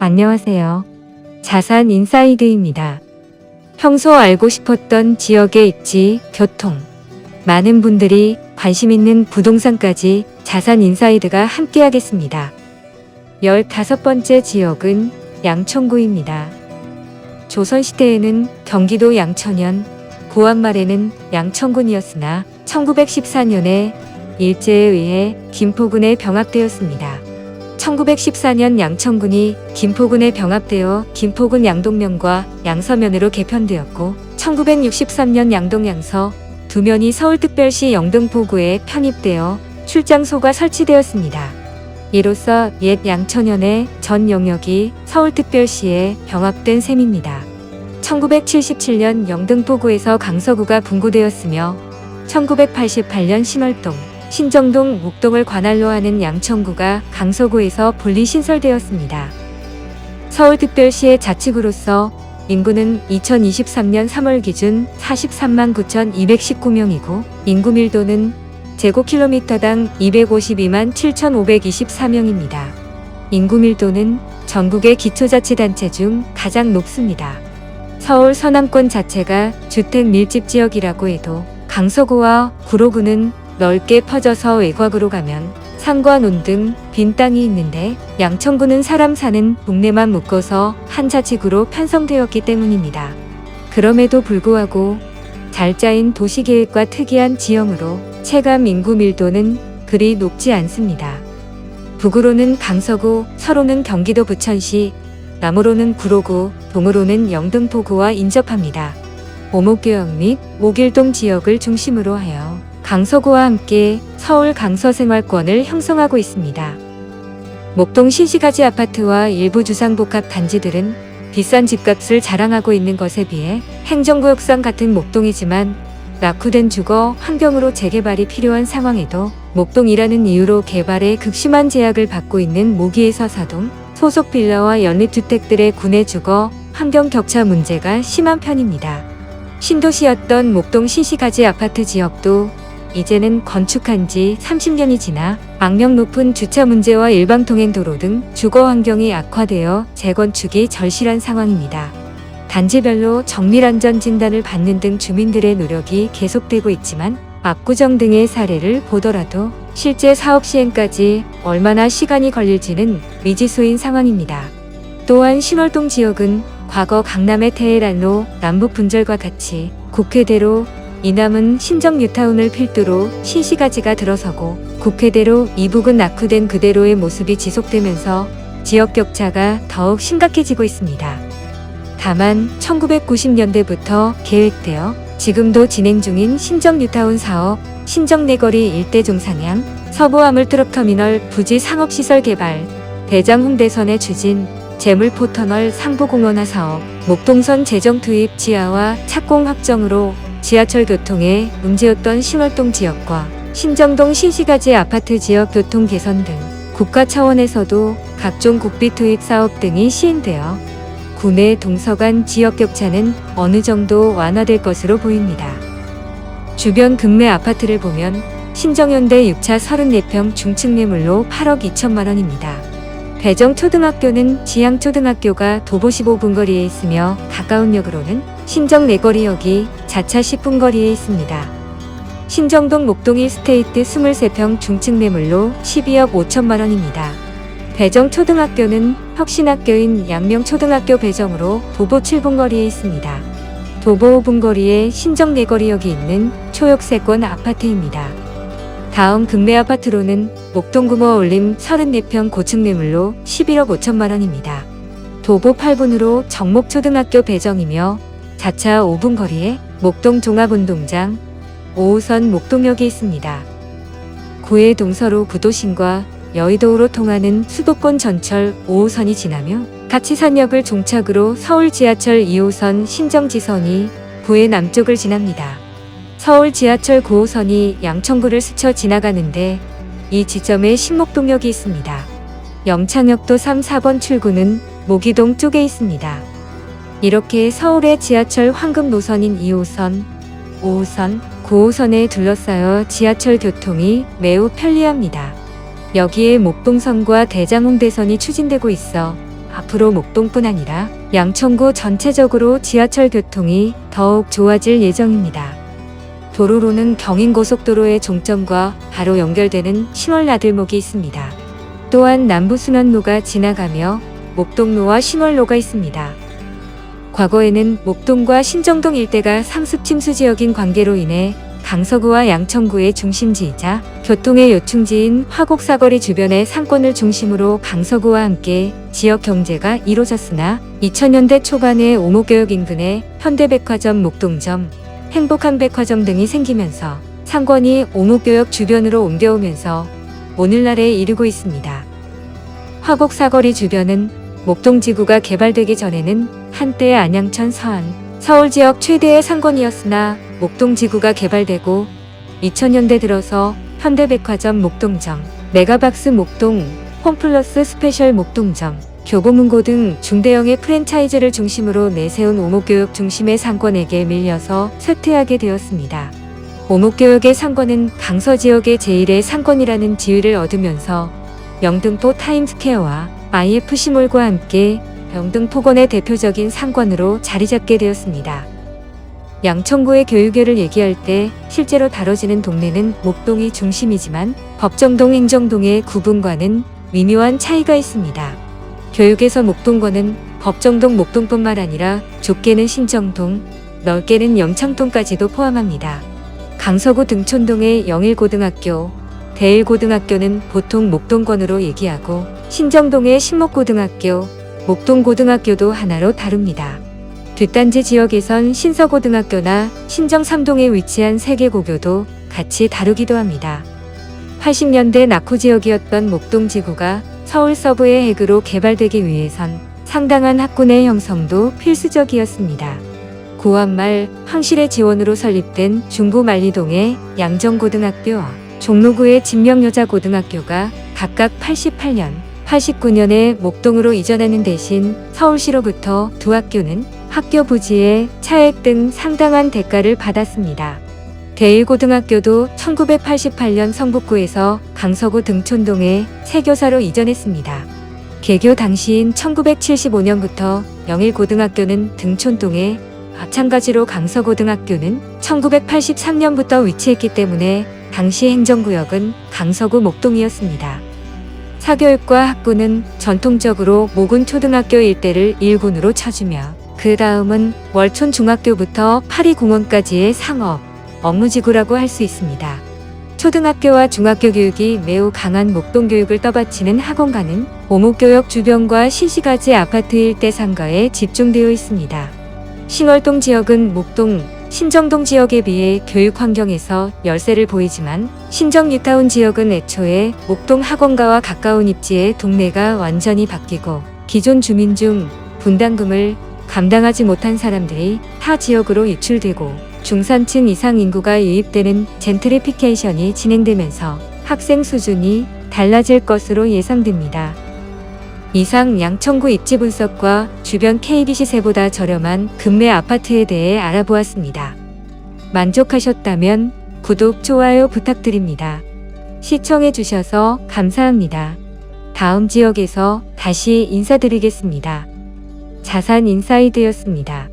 안녕하세요. 자산 인사이드입니다. 평소 알고 싶었던 지역의 입지, 교통, 많은 분들이 관심 있는 부동산까지 자산 인사이드가 함께하겠습니다. 15번째 지역은 양천구입니다. 조선시대에는 경기도 양천현, 고한말에는 양천군이었으나 1914년에 일제에 의해 김포군에 병합되었습니다. 1914년 양천군이 김포군에 병합되어 김포군 양동면과 양서면으로 개편되었고 1963년 양동 양서 두 면이 서울특별시 영등포구에 편입되어 출장소가 설치되었습니다. 이로써 옛 양천현의 전 영역이 서울특별시에 병합된 셈입니다. 1977년 영등포구에서 강서구가 분구되었으며 1988년 신월동, 신정동, 목동을 관할로 하는 양천구가 강서구에서 분리 신설되었습니다. 서울특별시의 자치구로서 인구는 2023년 3월 기준 43만 9,219명이고 인구 밀도는 제곱킬로미터당 252만 7,524명입니다. 인구 밀도는 전국의 기초자치단체 중 가장 높습니다. 서울 서남권 자체가 주택 밀집 지역이라고 해도 강서구와 구로구는 넓게 퍼져서 외곽으로 가면 산과 논 등 빈 땅이 있는데 양천구는 사람 사는 동네만 묶어서 한 자치구로 편성되었기 때문입니다. 그럼에도 불구하고 잘 짜인 도시계획과 특이한 지형으로 체감 인구 밀도는 그리 높지 않습니다. 북으로는 강서구, 서로는 경기도 부천시, 남으로는 구로구, 동으로는 영등포구와 인접합니다. 오목교역 및 목일동 지역을 중심으로 하여 강서구와 함께 서울 강서생활권을 형성하고 있습니다. 목동 신시가지 아파트와 일부 주상복합 단지들은 비싼 집값을 자랑하고 있는 것에 비해 행정구역상 같은 목동이지만 낙후된 주거 환경으로 재개발이 필요한 상황에도 목동이라는 이유로 개발에 극심한 제약을 받고 있는 모기의 서사동, 소속 빌라와 연립주택들의 구내 주거 환경 격차 문제가 심한 편입니다. 신도시였던 목동 신시가지 아파트 지역도 이제는 건축한 지 30년이 지나 악명 높은 주차 문제와 일방통행도로 등 주거 환경이 악화되어 재건축이 절실한 상황입니다. 단지별로 정밀안전 진단을 받는 등 주민들의 노력이 계속되고 있지만 압구정 등의 사례를 보더라도 실제 사업 시행까지 얼마나 시간이 걸릴지는 미지수인 상황입니다. 또한 신월동 지역은 과거 강남의 테헤란로 남북 분절과 같이 국회대로 이남은 신정 뉴타운을 필두로 신시가지가 들어서고 국회대로 이북은 낙후된 그대로의 모습이 지속되면서 지역 격차가 더욱 심각해지고 있습니다. 다만 1990년대부터 계획되어 지금도 진행 중인 신정 뉴타운 사업, 신정 내거리 일대 종상향, 서부 화물트럭터미널 부지 상업시설 개발, 대장 홍대선의 추진, 재물포터널 상부공원화 사업, 목동선 재정 투입 지하화 착공 확정으로 지하철 교통에 문제였던 신월동 지역과 신정동 신시가지 아파트 지역 교통 개선 등 국가 차원에서도 각종 국비 투입 사업 등이 시행되어 구내 동서간 지역 격차는 어느 정도 완화될 것으로 보입니다. 주변 급매 아파트를 보면 신정현대 6차 34평 중층 매물로 8억 2천만 원입니다. 배정초등학교는 지향초등학교가 도보 15분 거리에 있으며 가까운 역으로는 신정 내거리역이 자차 10분 거리에 있습니다. 신정동 목동 1스테이트 23평 중층 매물로 12억 5천만 원입니다. 배정초등학교는 혁신학교인 양명초등학교 배정으로 도보 7분 거리에 있습니다. 도보 5분 거리에 신정 내거리역이 있는 초역세권 아파트입니다. 다음 급매 아파트로는 목동구모 올림 34평 고층 매물로 11억 5천만 원입니다. 도보 8분으로 정목초등학교 배정이며 자차 5분 거리에 목동 종합운동장 5호선 목동역이 있습니다. 구의 동서로 구도심과 여의도로 통하는 수도권 전철 5호선이 지나며 가치산역을 종착으로 서울 지하철 2호선 신정지선이 구의 남쪽을 지납니다. 서울 지하철 9호선이 양천구를 스쳐 지나가는데 이 지점에 신목동역이 있습니다. 영창역도 3, 4번 출구는 모기동 쪽에 있습니다. 이렇게 서울의 지하철 황금 노선인 2호선, 5호선, 9호선에 둘러싸여 지하철 교통이 매우 편리합니다. 여기에 목동선과 대장홍대선이 추진되고 있어 앞으로 목동뿐 아니라 양천구 전체적으로 지하철 교통이 더욱 좋아질 예정입니다. 도로로는 경인고속도로의 종점과 바로 연결되는 10월 나들목이 있습니다. 또한 남부순환로가 지나가며 목동로와 신월로가 있습니다. 과거에는 목동과 신정동 일대가 상습 침수 지역인 관계로 인해 강서구와 양천구의 중심지이자 교통의 요충지인 화곡사거리 주변의 상권을 중심으로 강서구와 함께 지역 경제가 이루어졌으나 2000년대 초반에 오목교역 인근에 현대백화점 목동점, 행복한백화점 등이 생기면서 상권이 오목교역 주변으로 옮겨오면서 오늘날에 이르고 있습니다. 화곡사거리 주변은 목동지구가 개발되기 전에는 한때 안양천 서안, 서울 지역 최대의 상권이었으나 목동지구가 개발되고 2000년대 들어서 현대백화점 목동점, 메가박스 목동, 홈플러스 스페셜 목동점, 교보문고 등 중대형의 프랜차이즈를 중심으로 내세운 오목교역 중심의 상권에게 밀려서 쇠퇴하게 되었습니다. 오목교역의 상권은 강서 지역의 제1의 상권이라는 지위를 얻으면서 영등포 타임스퀘어와 IFC몰과 함께 영등포권의 대표적인 상권으로 자리잡게 되었습니다. 양천구의 교육열을 얘기할 때 실제로 다뤄지는 동네는 목동이 중심이지만 법정동, 행정동의 구분과는 미묘한 차이가 있습니다. 교육에서 목동권은 법정동, 목동뿐만 아니라 좁게는 신정동, 넓게는 염창동까지도 포함합니다. 강서구 등촌동의 영일고등학교, 대일고등학교는 보통 목동권으로 얘기하고 신정동의 신목고등학교, 목동고등학교도 하나로 다룹니다. 뒷단지 지역에선 신서고등학교나 신정 3동에 위치한 세계고교도 같이 다루기도 합니다. 80년대 낙후 지역이었던 목동지구가 서울 서부의 핵으로 개발되기 위해선 상당한 학군의 형성도 필수적이었습니다. 9월 말 황실의 지원으로 설립된 중구 만리동의 양정고등학교와 종로구의 진명여자고등학교가 각각 88년, 89년에 목동으로 이전하는 대신 서울시로부터 두 학교는 학교 부지에 차액 등 상당한 대가를 받았습니다. 대일고등학교도 1988년 성북구에서 강서구 등촌동에 세교사로 이전했습니다. 개교 당시인 1975년부터 영일고등학교는 등촌동에, 마찬가지로 강서고등학교는 1983년부터 위치했기 때문에 당시 행정구역은 강서구 목동이었습니다. 사교육과 학군은 전통적으로 모군 초등학교 일대를 1군으로 쳐주며 그 다음은 월촌 중학교부터 파리공원까지의 상업, 업무지구라고 할 수 있습니다. 초등학교와 중학교 교육이 매우 강한 목동 교육을 떠받치는 학원가는 오목교역 주변과 신시가지 아파트 일대 상가에 집중되어 있습니다. 신월동 지역은 목동, 신정동 지역에 비해 교육 환경에서 열세를 보이지만 신정 뉴타운 지역은 애초에 목동 학원가와 가까운 입지에 동네가 완전히 바뀌고 기존 주민 중 분담금을 감당하지 못한 사람들이 타 지역으로 유출되고 중산층 이상 인구가 유입되는 젠트리피케이션이 진행되면서 학생 수준이 달라질 것으로 예상됩니다. 이상 양천구 입지 분석과 주변 KB 시세보다 저렴한 급매 아파트에 대해 알아보았습니다. 만족하셨다면 구독, 좋아요 부탁드립니다. 시청해주셔서 감사합니다. 다음 지역에서 다시 인사드리겠습니다. 자산 인사이드였습니다.